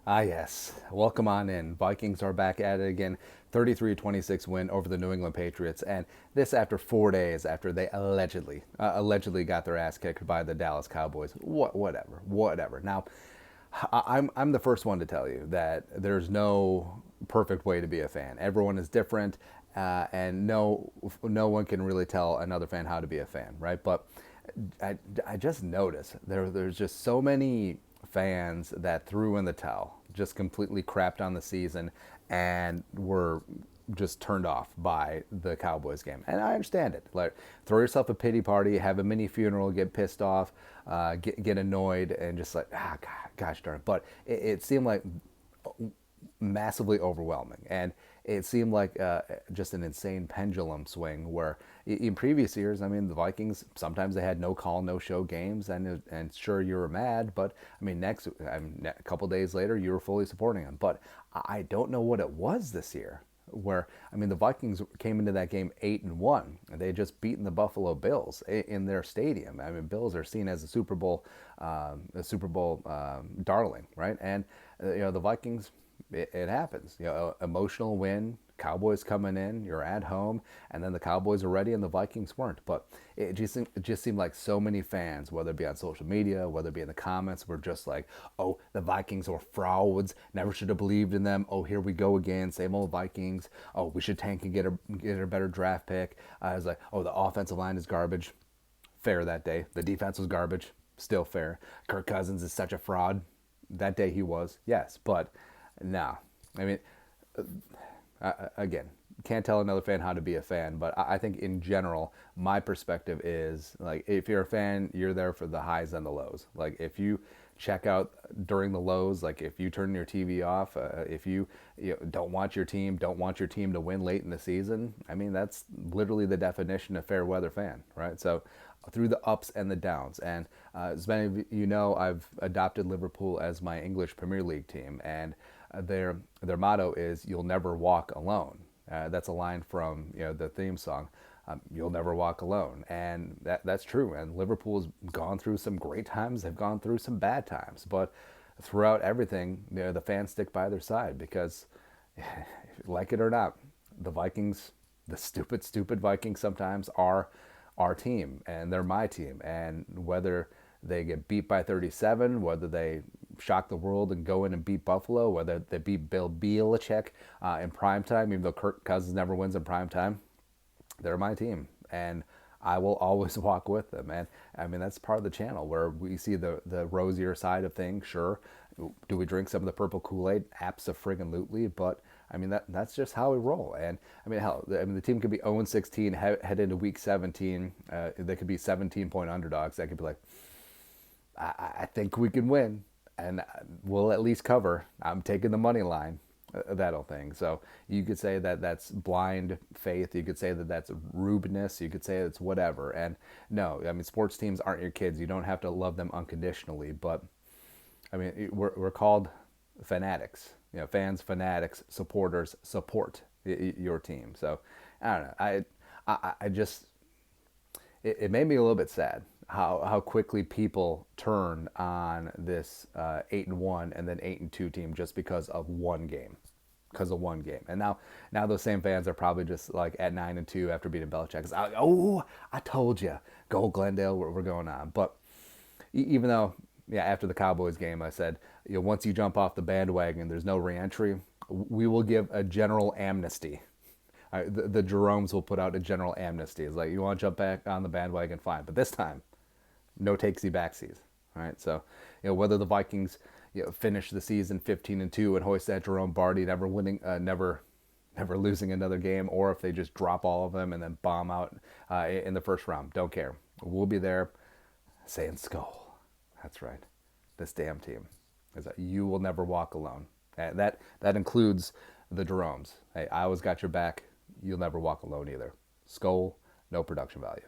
Ah, yes. Welcome on in. Vikings are back at it again. 33-26 win over the New England Patriots. And this after 4 days after they allegedly got their ass kicked by the Dallas Cowboys. Whatever. Now, I'm the first one to tell you that there's no perfect way to be a fan. Everyone is different, and no one can really tell another fan how to be a fan, right? But I just noticed there's just so many fans that threw in the towel, just completely crapped on the season, and were just turned off by the Cowboys game. And I understand it. Like, throw yourself a pity party, have a mini funeral, get pissed off, get annoyed, and just like, gosh darn it. But it seemed like massively overwhelming. And it seemed like just an insane pendulum swing where in previous years, I mean, the Vikings, sometimes they had no call, no show games, and sure, you were mad, but I mean, a couple days later, you were fully supporting them. But I don't know what it was this year. Where I mean, the Vikings came into that game 8-1, and they had just beaten the Buffalo Bills in their stadium. I mean, Bills are seen as a Super Bowl darling, right? And the Vikings, it happens. Emotional win. Cowboys coming in, you're at home, and then the Cowboys are ready and the Vikings weren't. But it just seemed like so many fans, whether it be on social media, whether it be in the comments, were just like, oh, the Vikings are frauds, never should have believed in them. Oh, here we go again, same old Vikings. Oh, we should tank and get a better draft pick. I was like, oh, the offensive line is garbage. Fair that day. The defense was garbage. Still fair. Kirk Cousins is such a fraud. That day he was, yes, but no. I mean, again, can't tell another fan how to be a fan, but I think in general, my perspective is like, if you're a fan, you're there for the highs and the lows. Like, if you check out during the lows, like if you turn your TV off, if you don't want your team, to win late in the season, I mean, that's literally the definition of fair weather fan, right? So through the ups and the downs. And as many of you know, I've adopted Liverpool as my English Premier League team, and their motto is "You'll never walk alone." That's a line from the theme song. You'll never walk alone, and that's true. And Liverpool's gone through some great times; they've gone through some bad times, but throughout everything, the fans stick by their side because, like it or not, the Vikings, the stupid Vikings, sometimes are our team, and they're my team. And whether they get beat by 37, whether they shock the world and go in and beat Buffalo, whether they beat Bill Belichick in prime time, even though Kirk Cousins never wins in prime time, they're my team, and I will always walk with them. And I mean, that's part of the channel where we see the rosier side of things. Sure, do we drink some of the purple Kool-Aid? Abso-friggin-lutely. But I mean, that's just how we roll. And I mean, hell, I mean, the team could be 0-16, head into week 17. They could be 17-point underdogs. That could be like, I think we can win, and we'll at least cover. I'm taking the money line, that whole thing. So you could say that that's blind faith. You could say that that's rudeness. You could say it's whatever. And no, I mean, sports teams aren't your kids. You don't have to love them unconditionally. But I mean, we're called fanatics. Fans, fanatics, supporters support your team. So I don't know. I just it made me a little bit sad how quickly people turn on this 8-1 and then 8-2 team just because of one game. And now those same fans are probably just like at 9-2 after beating Belichick. It's like, oh, I told you, go Glendale, we're going on. But even though, yeah, after the Cowboys game, I said, once you jump off the bandwagon, there's no reentry. We will give a general amnesty. The Jeromes will put out a general amnesty. It's like, you want to jump back on the bandwagon, fine, but this time, no takesy backsies. Right? So, whether the Vikings finish the season 15-2 and hoist that Jerome Barty, never losing another game, or if they just drop all of them and then bomb out in the first round, don't care. We'll be there saying skull. That's right. This damn team is that you will never walk alone. That includes the Jeromes. Hey, I always got your back. You'll never walk alone either. Skull, no production value.